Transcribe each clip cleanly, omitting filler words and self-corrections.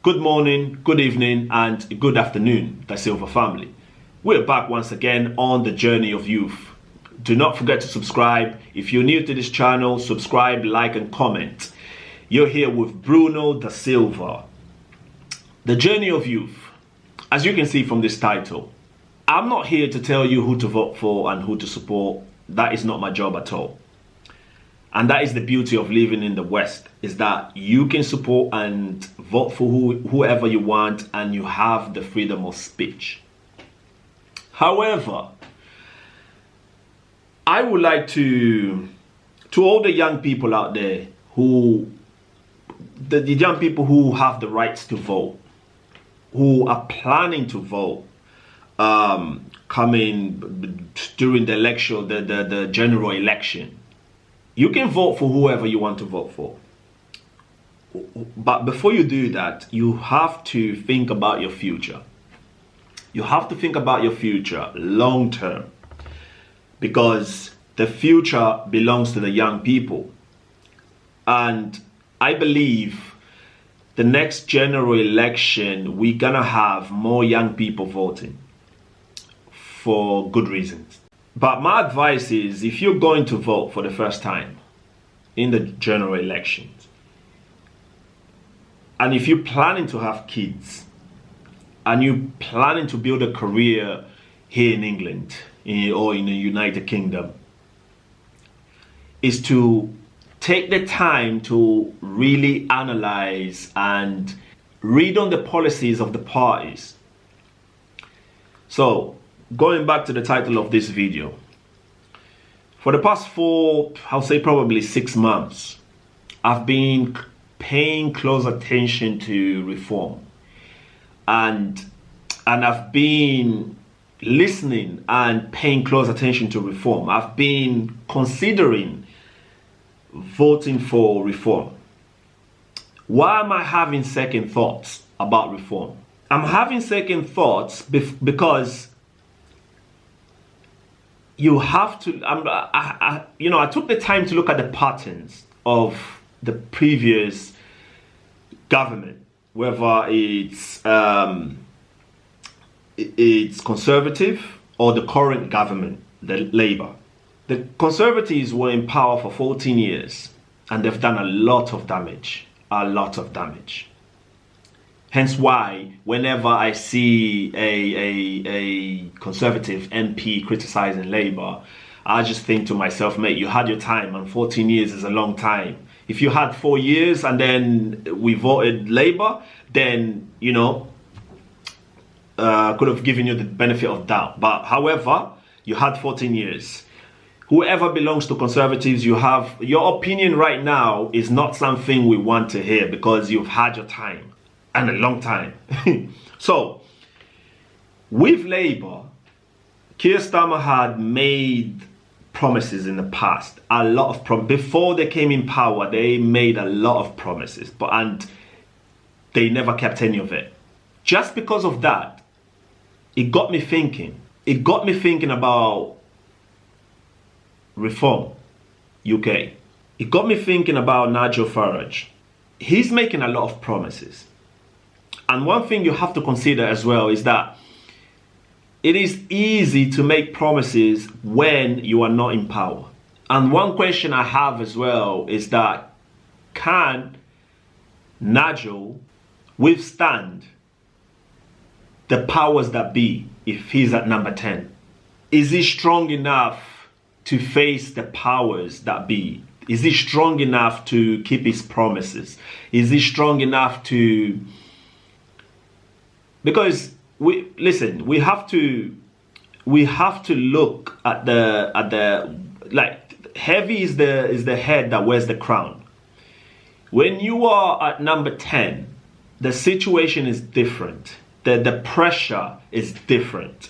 Good morning, good evening, and good afternoon, the Silver family. We're back once again on the journey of youth. Do not forget to subscribe. If you're new to this channel, subscribe, like, and comment. You're here with Bruno da Silva. The journey of youth. As you can see from this title, I'm not here to tell you who to vote for and who to support. That is not my job at all. And that is the beauty of living in the West, is that you can support and vote for whoever you want, and you have the freedom of speech. However, I would like to all the young people out there the young people who have the rights to vote, who are planning to vote, coming during the election, the general election. You can vote for whoever you want to vote for. But before you do that, you have to think about your future. You have to think about your future long term, because the future belongs to the young people. And I believe the next general election, we're gonna have more young people voting for good reasons. But my advice is, if you're going to vote for the first time in the general elections, and if you're planning to have kids, and you're planning to build a career here in England or in the United Kingdom, is to take the time to really analyze and read on the policies of the parties. So, going back to the title of this video, for the past I'll say probably 6 months, I've been paying close attention to reform, and I've been listening and paying close attention to reform. I've been considering voting for reform. Why am I having second thoughts about reform? I'm having second thoughts because you have to, I took the time to look at the patterns of the previous government, whether it's conservative or the current government, the Labour. The Conservatives were in power for 14 years and they've done a lot of damage. Hence why whenever I see a Conservative MP criticizing Labour, I just think to myself, mate, you had your time, and 14 years is a long time. If you had 4 years and then we voted Labour, then, could have given you the benefit of doubt. But however, you had 14 years. Whoever belongs to Conservatives, your opinion right now is not something we want to hear, because you've had your time. And a long time. So, with Labour, Keir Starmer had made promises in the past. A lot of before they came in power, they made a lot of promises, and they never kept any of it. Just because of that, it got me thinking. It got me thinking about Reform UK. It got me thinking about Nigel Farage. He's making a lot of promises. And one thing you have to consider as well is that it is easy to make promises when you are not in power. And one question I have as well is that, can Nigel withstand the powers that be if he's at number 10? Is he strong enough to face the powers that be? Is he strong enough to keep his promises? Is he strong enough to... Because we have to look at the like, heavy is the head that wears the crown. When you are at number 10, the situation is different. The pressure is different,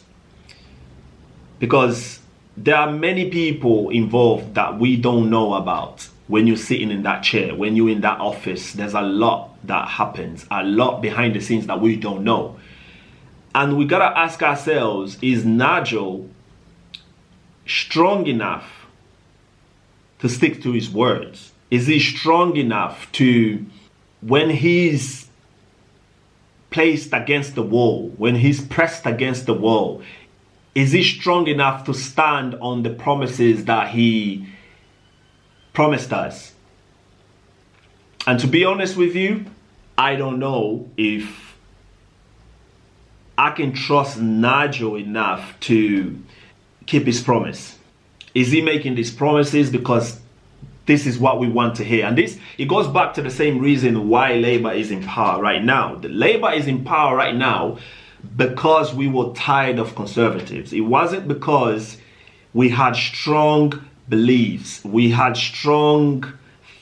because there are many people involved that we don't know about. When you're sitting in that chair, when you're in that office, there's a lot that happens, a lot behind the scenes that we don't know. And we gotta ask ourselves, is Nigel strong enough to stick to his words? Is he strong enough to, when he's placed against the wall, when he's pressed against the wall, is he strong enough to stand on the promises that he promised us? And to be honest with you, I don't know if I can trust Nigel enough to keep his promise. Is he making these promises because this is what we want to hear? And this, it goes back to the same reason why Labour is in power right now. The Labour is in power right now because we were tired of Conservatives. It wasn't because we had strong beliefs, we had strong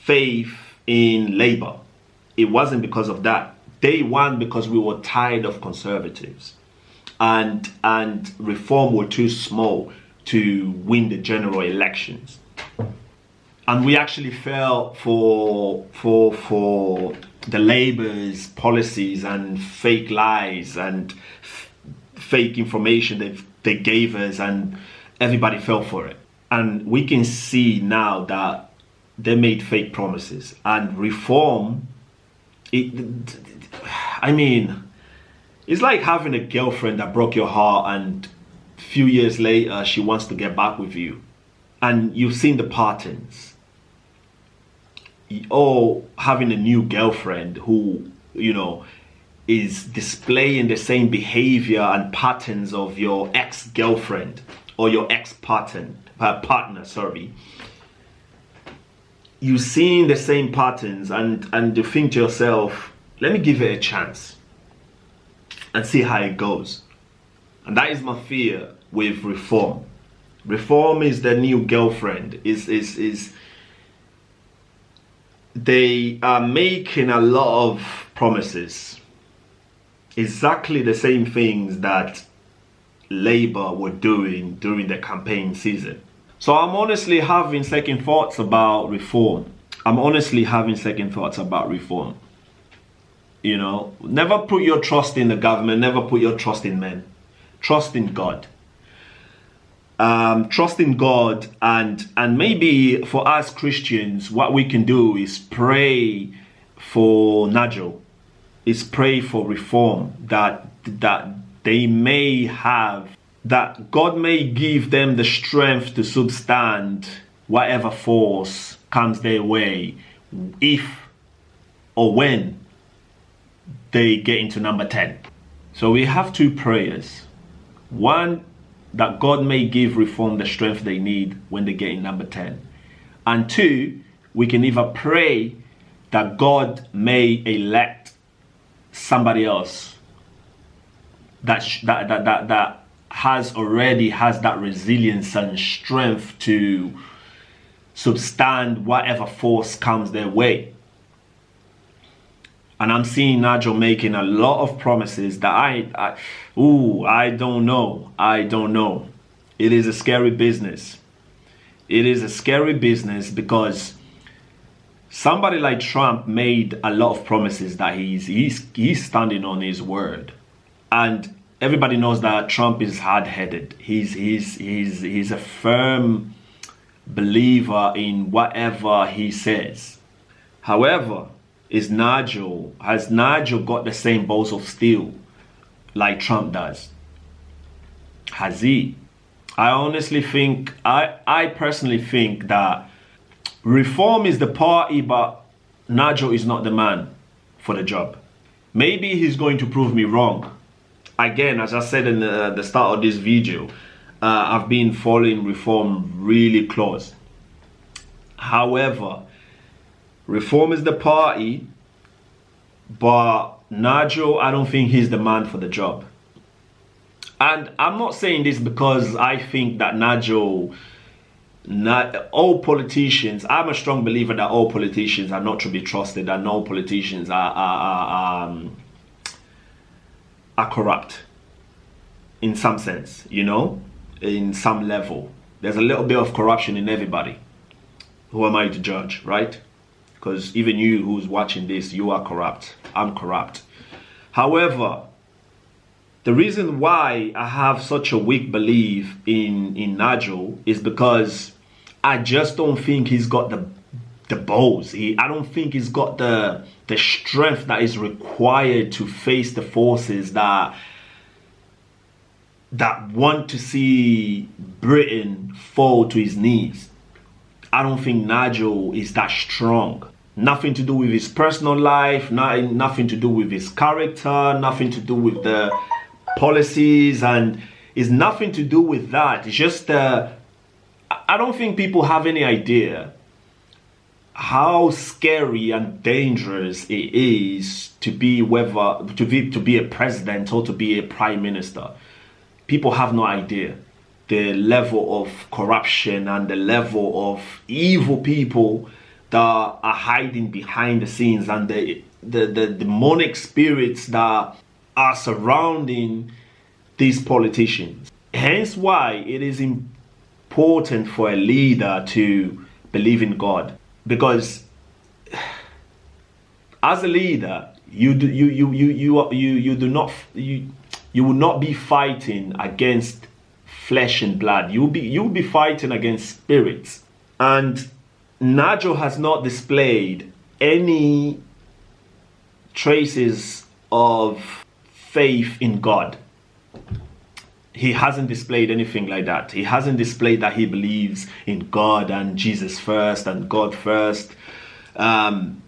faith in Labour. It wasn't because of that. They won because we were tired of Conservatives, and Reform were too small to win the general elections. And we actually fell for the Labour's policies and fake lies and fake information that they gave us, and everybody fell for it. And we can see now that they made fake promises. And Reform, I mean, it's like having a girlfriend that broke your heart and a few years later she wants to get back with you. And you've seen the patterns. Or having a new girlfriend who, you know, is displaying the same behavior and patterns of your ex-girlfriend or your partner, sorry. You've seen the same patterns, and you think to yourself, let me give it a chance and see how it goes. And that is my fear with Reform. Reform is the new girlfriend. They are making a lot of promises. Exactly the same things that Labour were doing during the campaign season. So I'm honestly having second thoughts about Reform. You know, never put your trust in the government, never put your trust in men. Trust in God. Trust in God, and maybe for us Christians, what we can do is pray for Nigel, is pray for Reform, that they may have, that God may give them the strength to withstand whatever force comes their way, if or when they get into number 10. So we have two prayers. One, that God may give Reform the strength they need when they get in number 10. And two, we can either pray that God may elect somebody else that has that resilience and strength to withstand whatever force comes their way. And I'm seeing Nigel making a lot of promises that I don't know. It is a scary business. It is a scary business because somebody like Trump made a lot of promises that he's standing on his word. And everybody knows that Trump is hard-headed. He's a firm believer in whatever he says. However, has Nigel got the same balls of steel like Trump does? Has he? I personally think that Reform is the party, but Nigel is not the man for the job. Maybe he's going to prove me wrong. Again, as I said in the start of this video, I've been following Reform really close. However, Reform is the party, but Nigel, I don't think he's the man for the job. And I'm not saying this because I think that all politicians, I'm a strong believer that all politicians are not to be trusted, and all politicians are corrupt in some sense, you know, in some level. There's a little bit of corruption in everybody. Who am I to judge, right? Because even you who's watching this, you are corrupt. I'm corrupt. However, the reason why I have such a weak belief in Nigel is because I just don't think he's got the balls. I don't think he's got the the strength that is required to face the forces that want to see Britain fall to his knees. I don't think Nigel is that strong. Nothing to do with his personal life, nothing to do with his character, nothing to do with the policies, and it's nothing to do with that. It's just I don't think people have any idea how scary and dangerous it is to be a president or to be a prime minister. People have no idea the level of corruption and the level of evil people that are hiding behind the scenes, and the demonic spirits that are surrounding these politicians. Hence why it is important for a leader to believe in God, because as a leader you will not be fighting against flesh and blood. You'll be fighting against spirits. And Nigel has not displayed any traces of faith in God. He hasn't displayed anything like that. He hasn't displayed that he believes in God and Jesus first and God first. And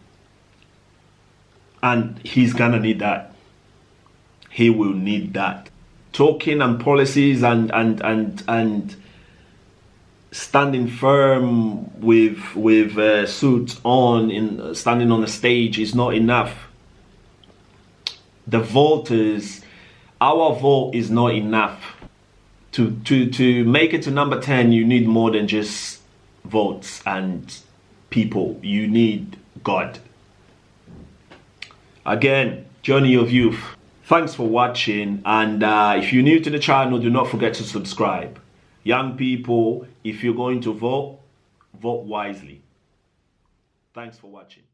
he's gonna need that. He will need that. Talking and policies and standing firm with suits on, standing on the stage is not enough. The voters, our vote is not enough. To make it to number 10, you need more than just votes and people. You need God. Again, Journey of Youth. Thanks for watching, and if you're new to the channel, do not forget to subscribe. Young people, if you're going to vote, vote wisely. Thanks for watching.